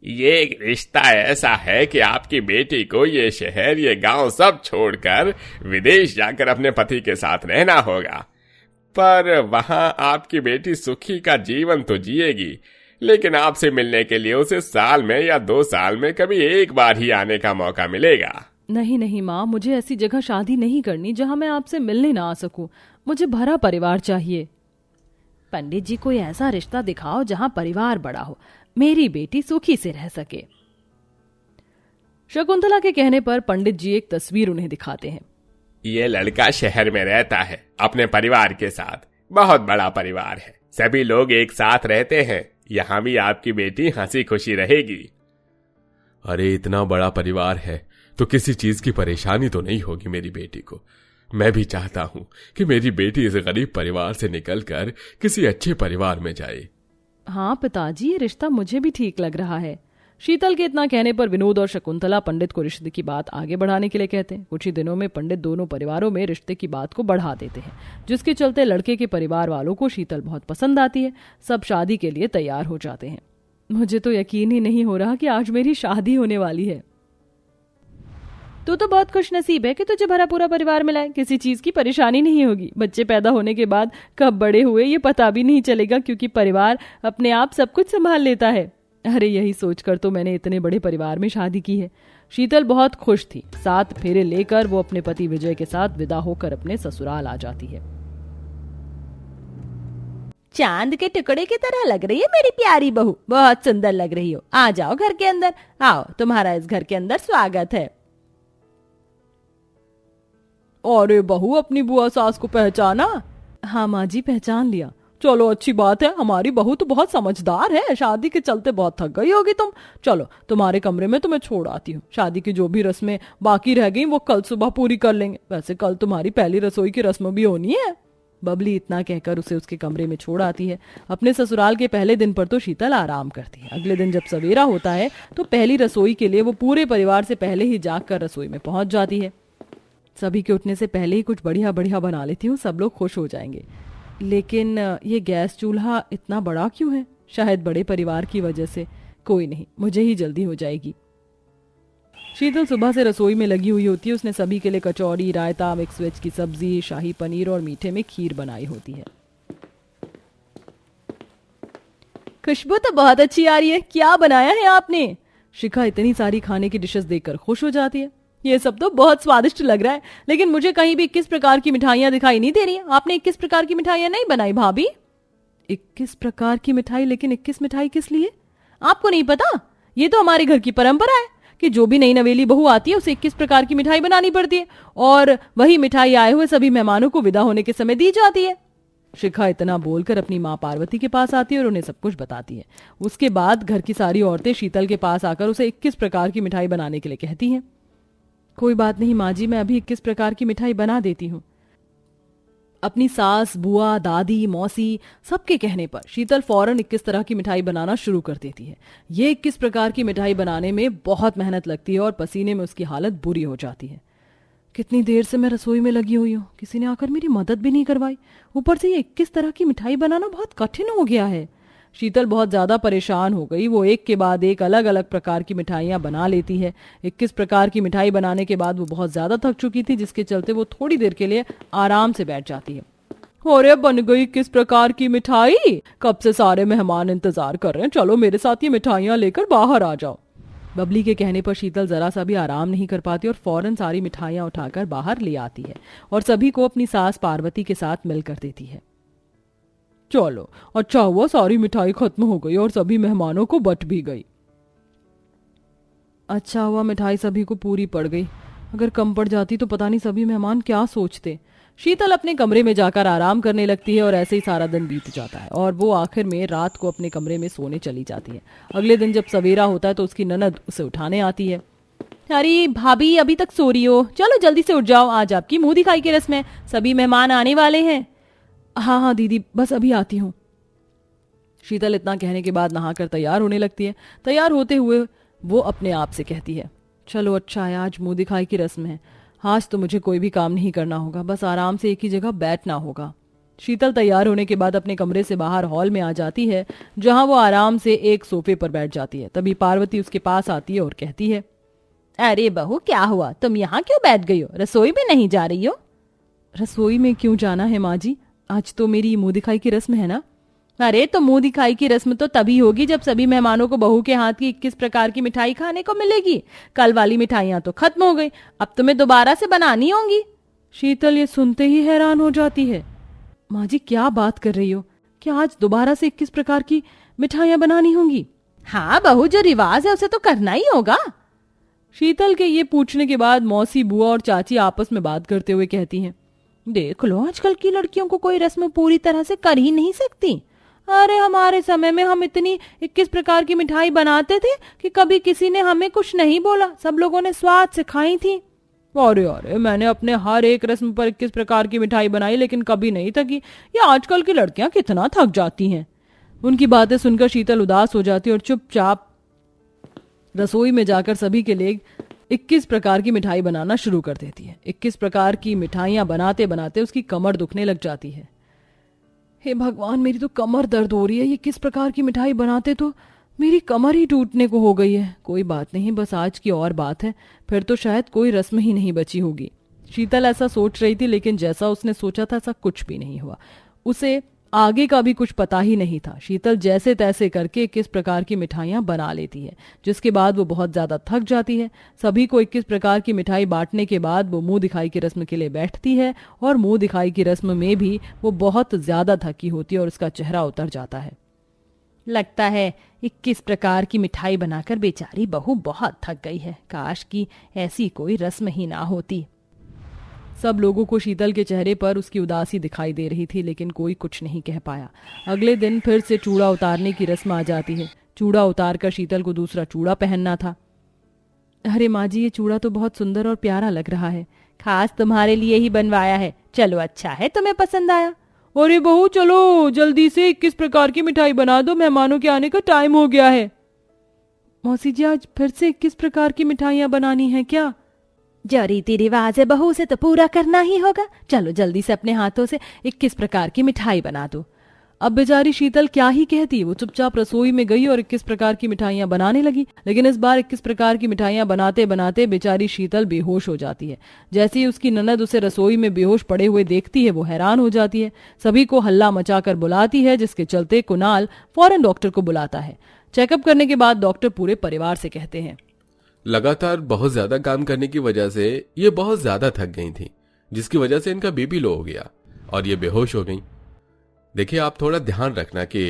ये एक रिश्ता ऐसा है कि आपकी बेटी को ये शहर ये गांव सब छोड़कर विदेश जाकर अपने पति के साथ रहना होगा। पर वहां आपकी बेटी सुखी का जीवन तो जिएगी, लेकिन आपसे मिलने के लिए उसे साल में या 2 साल में कभी एक बार ही आने का मौका मिलेगा। नहीं नहीं माँ, मुझे ऐसी जगह शादी नहीं करनी जहाँ मैं आपसे मिलने ना आ सकूं। मुझे भरा परिवार चाहिए। पंडित जी, कोई ऐसा रिश्ता दिखाओ जहाँ परिवार बड़ा हो, मेरी बेटी सुखी से रह सके। शकुंतला के कहने पर पंडित जी एक तस्वीर उन्हें दिखाते हैं। ये लड़का शहर में रहता है अपने परिवार के साथ, बहुत बड़ा परिवार है, सभी लोग एक साथ रहते हैं। यहाँ भी आपकी बेटी हंसी खुशी रहेगी। अरे इतना बड़ा परिवार है तो किसी चीज की परेशानी तो नहीं होगी मेरी बेटी को। मैं भी चाहता हूं कि मेरी बेटी इस गरीब परिवार से निकलकर किसी अच्छे परिवार में जाए। हाँ पिताजी, ये रिश्ता मुझे भी ठीक लग रहा है। शीतल के इतना कहने पर विनोद और शकुंतला पंडित को रिश्ते की बात आगे बढ़ाने के लिए कहते हैं। कुछ ही दिनों में पंडित दोनों परिवारों में रिश्ते की बात को बढ़ा देते हैं, जिसके चलते लड़के के परिवार वालों को शीतल बहुत पसंद आती है। सब शादी के लिए तैयार हो जाते हैं। मुझे तो यकीन ही नहीं हो रहा कि आज मेरी शादी होने वाली है। तू तो बहुत खुश नसीब है कि तुझे भरा पूरा परिवार मिला है। किसी चीज की परेशानी नहीं होगी। बच्चे पैदा होने के बाद कब बड़े हुए ये पता भी नहीं चलेगा, क्योंकि परिवार अपने आप सब कुछ संभाल लेता है। अरे यही सोचकर तो मैंने इतने बड़े परिवार में शादी की है। शीतल बहुत खुश थी। 7 फेरे लेकर वो अपने पति विजय के साथ विदा होकर अपने ससुराल आ जाती है। चांद के टुकड़े की तरह लग रही है मेरी प्यारी बहू, बहुत सुंदर लग रही हो। आ जाओ घर के अंदर, आओ, तुम्हारा इस घर के अंदर स्वागत है। अरे बहू, अपनी बुआ सास को पहचाना? हाँ माँ जी, पहचान लिया। चलो अच्छी बात है, हमारी बहू तो बहुत समझदार है। शादी के चलते बहुत थक गई होगी तुम। चलो तुम्हारे कमरे में तुम्हें छोड़ आती हूँ। शादी की जो भी रस्में बाकी रह गई वो कल सुबह पूरी कर लेंगे। वैसे कल तुम्हारी पहली रसोई की रस्म भी होनी है। बबली इतना कहकर उसे उसके कमरे में छोड़ आती है। अपने ससुराल के पहले दिन पर तो शीतल आराम करती है। अगले दिन जब सवेरा होता है तो पहली रसोई के लिए वो पूरे परिवार से पहले ही जागकर रसोई में पहुंच जाती है। सभी के उठने से पहले ही कुछ बढ़िया बढ़िया बना लेती हूँ, सब लोग खुश हो जाएंगे। लेकिन ये गैस चूल्हा इतना बड़ा क्यों है? शायद बड़े परिवार की वजह से। कोई नहीं, मुझे ही जल्दी हो जाएगी। शीतल सुबह से रसोई में लगी हुई होती है। उसने सभी के लिए कचौड़ी, रायता, मिक्स वेज की सब्जी, शाही पनीर और मीठे में खीर बनाई होती है। खुशबू तो बहुत अच्छी आ रही है। क्या बनाया है आपने? शिखा इतनी सारी खाने की डिशेस देखकर खुश हो जाती है। ये सब तो बहुत स्वादिष्ट लग रहा है, लेकिन मुझे कहीं भी 21 प्रकार की मिठाइयां दिखाई नहीं दे रही। आपने 21 प्रकार की मिठाइयां नहीं बनाई भाभी? 21 प्रकार की मिठाई? लेकिन 21 मिठाई किस लिए? आपको नहीं पता? ये तो हमारे घर की परंपरा है कि जो भी नई नवेली बहू आती है उसे 21 प्रकार की मिठाई बनानी पड़ती है, और वही मिठाई आए हुए सभी मेहमानों को विदा होने के समय दी जाती है। शिखा इतना बोलकर अपनी माँ पार्वती के पास आती है और उन्हें सब कुछ बताती है। उसके बाद घर की सारी औरतें शीतल के पास आकर उसे 21 प्रकार की मिठाई बनाने के लिए कहती हैं। कोई बात नहीं माँ जी, मैं अभी 21 प्रकार की मिठाई बना देती हूँ। अपनी सास, बुआ, दादी, मौसी सबके कहने पर शीतल फौरन 21 तरह की मिठाई बनाना शुरू कर देती है। ये 21 प्रकार की मिठाई बनाने में बहुत मेहनत लगती है और पसीने में उसकी हालत बुरी हो जाती है। कितनी देर से मैं रसोई में लगी हुई हूँ, किसी ने आकर मेरी मदद भी नहीं करवाई। ऊपर से ये 21 तरह की मिठाई बनाना बहुत कठिन हो गया है। शीतल बहुत ज्यादा परेशान हो गई। वो एक के बाद एक अलग अलग प्रकार की मिठाइयाँ बना लेती है। 21 प्रकार की मिठाई बनाने के बाद वो बहुत ज्यादा थक चुकी थी, जिसके चलते वो थोड़ी देर के लिए आराम से बैठ जाती है। अरे बन गई 21 प्रकार की मिठाई। कब से सारे मेहमान इंतजार कर रहे हैं, चलो मेरे साथ ये मिठाइयाँ लेकर बाहर आ जाओ। बबली के कहने पर शीतल जरा सा भी आराम नहीं कर पाती और फौरन सारी मिठाइयाँ उठाकर बाहर ले आती है और सभी को अपनी सास पार्वती के साथ मिलकर देती है। चलो अच्छा हुआ सारी मिठाई खत्म हो गई और सभी मेहमानों को बट भी गई। अच्छा हुआ मिठाई सभी को पूरी पड़ गई। अगर कम पड़ जाती तो पता नहीं सभी मेहमान क्या सोचते। शीतल अपने कमरे में जाकर आराम करने लगती है और ऐसे ही सारा दिन बीत जाता है और वो आखिर में रात को अपने कमरे में सोने चली जाती है। अगले दिन जब सवेरा होता है तो उसकी ननद उसे उठाने आती है। अरे भाभी, अभी तक सो रही हो? चलो जल्दी से उठ जाओ, आज आपकी मुंह दिखाई की रस्म है, सभी मेहमान आने वाले हैं। हाँ हाँ दीदी, बस अभी आती हूँ। शीतल इतना कहने के बाद नहाकर तैयार होने लगती है। तैयार होते हुए वो अपने आप से कहती है, चलो अच्छा है, आज मुंह दिखाई की रस्म है, आज तो मुझे कोई भी काम नहीं करना होगा, बस आराम से एक ही जगह बैठना होगा। शीतल तैयार होने के बाद अपने कमरे से बाहर हॉल में आ जाती है, जहां वो आराम से एक सोफे पर बैठ जाती है। तभी पार्वती उसके पास आती है और कहती है, अरे बहू, क्या हुआ? तुम यहाँ क्यों बैठ गई हो? रसोई में नहीं जा रही हो? रसोई में क्यों जाना है माँ जी? आज तो मेरी मुंह दिखाई की रस्म है ना। अरे तो मुंह दिखाई की रस्म तो तभी होगी जब सभी मेहमानों को बहू के हाथ की 21 प्रकार की मिठाई खाने को मिलेगी। कल वाली मिठाइयां तो खत्म हो गई, अब तुम्हें दोबारा से बनानी होंगी। शीतल ये सुनते ही हैरान हो जाती है। माँ जी क्या बात कर रही हो? क्या आज दोबारा से 21 प्रकार की मिठाइयां बनानी होंगी? हाँ बहू, जो रिवाज है उसे तो करना ही होगा। शीतल के ये पूछने के बाद मौसी, बुआ और चाची आपस में बात करते हुए कहती हैं, देख लो, आजकल की लड़कियों को कोई रस्म पूरी तरह से कर ही नहीं सकती। अरे हमारे समय में हम इतनी 21 प्रकार की मिठाई बनाते थे कि कभी किसी ने हमें कुछ नहीं बोला, सब लोगों ने स्वाद से खाई थी। अरे अरे, मैंने अपने हर एक रस्म पर 21 प्रकार की मिठाई बनाई, लेकिन कभी नहीं थकी। ये आजकल की लड़कियां कितना थक जाती हैं। उनकी बातें सुनकर शीतल उदास हो जाती है और चुपचाप रसोई में जाकर सभी के लिए 21 प्रकार की मिठाई बनाना शुरू कर देती है। 21 प्रकार की मिठाइयां बनाते बनाते उसकी कमर दुखने लग जाती है। हे भगवान, मेरी तो कमर दर्द हो रही है। ये किस प्रकार की मिठाई बनाते तो मेरी कमर ही टूटने को हो गई है। कोई बात नहीं, बस आज की और बात है, फिर तो शायद कोई रस्म ही नहीं बची होगी। शीतल ऐसा सोच रही थी, लेकिन जैसा उसने सोचा था ऐसा कुछ भी नहीं हुआ। उसे आगे का भी कुछ पता ही नहीं था। शीतल जैसे तैसे करके 21 प्रकार की मिठाइयां बना लेती है, जिसके बाद वो बहुत ज्यादा थक जाती है। सभी को 21 प्रकार की मिठाई बांटने के बाद वो मुंह दिखाई की रस्म के लिए बैठती है, और मुंह दिखाई की रस्म में भी वो बहुत ज्यादा थकी होती है और उसका चेहरा उतर जाता है। लगता है 21 प्रकार की मिठाई बनाकर बेचारी बहू बहुत थक गई है। काश की ऐसी कोई रस्म ही ना होती। सब लोगों को शीतल के चेहरे पर उसकी उदासी दिखाई दे रही थी, लेकिन कोई कुछ नहीं कह पाया। अगले दिन फिर से चूड़ा उतारने की रस्म आ जाती है। चूड़ा उतार कर शीतल को दूसरा चूड़ा पहनना था। अरे माँ जी, ये चूड़ा तो बहुत सुंदर और प्यारा लग रहा है। खास तुम्हारे लिए ही बनवाया है। चलो, अच्छा है, तुम्हें पसंद आया। अरे बहू, चलो जल्दी से 21 प्रकार की मिठाई बना दो, मेहमानों के आने का टाइम हो गया है। मौसी जी, आज फिर से 21 प्रकार की मिठाइयां बनानी है क्या? जो रीति रिवाज है बहू, से तो पूरा करना ही होगा। चलो जल्दी से अपने हाथों से 21 प्रकार की मिठाई बना दो। अब बेचारी शीतल क्या ही कहती। वो चुपचाप रसोई में गई और 21 प्रकार की मिठाइयां बनाने लगी। लेकिन इस बार 21 प्रकार की मिठाइयां बनाते बनाते बेचारी शीतल बेहोश हो जाती है। जैसे ही उसकी ननद उसे रसोई में बेहोश पड़े हुए देखती है, वो हैरान हो जाती है। सभी को हल्ला मचाकर बुलाती है, जिसके चलते कुणाल फौरन डॉक्टर को बुलाता है। चेकअप करने के बाद डॉक्टर पूरे परिवार से कहते हैं, लगातार बहुत ज्यादा काम करने की वजह से ये बहुत ज्यादा थक गई थी, जिसकी वजह से इनका बीपी लो हो गया और ये बेहोश हो गई। देखिए, आप थोड़ा ध्यान रखना कि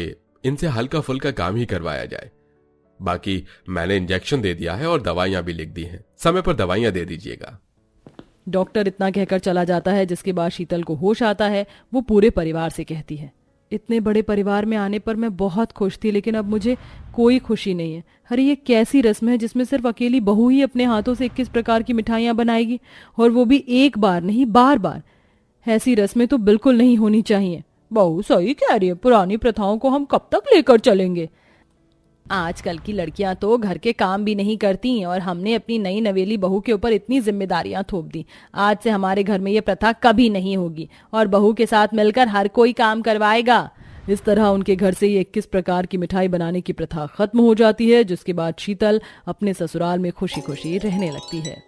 इनसे हल्का फुल्का काम ही करवाया जाए। बाकी मैंने इंजेक्शन दे दिया है और दवाइयां भी लिख दी हैं, समय पर दवाइयां दे दीजिएगा। डॉक्टर इतना कहकर चला जाता है, जिसके बाद शीतल को होश आता है। वो पूरे परिवार से कहती है, इतने बड़े परिवार में आने पर मैं बहुत खुश थी, लेकिन अब मुझे कोई खुशी नहीं है। अरे ये कैसी रस्म है जिसमें सिर्फ अकेली बहू ही अपने हाथों से 21 प्रकार की मिठाइयां बनाएगी, और वो भी एक बार नहीं, बार बार। ऐसी रस्में तो बिल्कुल नहीं होनी चाहिए। बहू सही कह रही है, पुरानी प्रथाओं को हम कब तक लेकर चलेंगे। आजकल की लड़कियां तो घर के काम भी नहीं करती, और हमने अपनी नई नवेली बहू के ऊपर इतनी जिम्मेदारियां थोप दी। आज से हमारे घर में ये प्रथा कभी नहीं होगी, और बहू के साथ मिलकर हर कोई काम करवाएगा। इस तरह उनके घर से ये 21 प्रकार की मिठाई बनाने की प्रथा खत्म हो जाती है, जिसके बाद शीतल अपने ससुराल में खुशी खुशी रहने लगती है।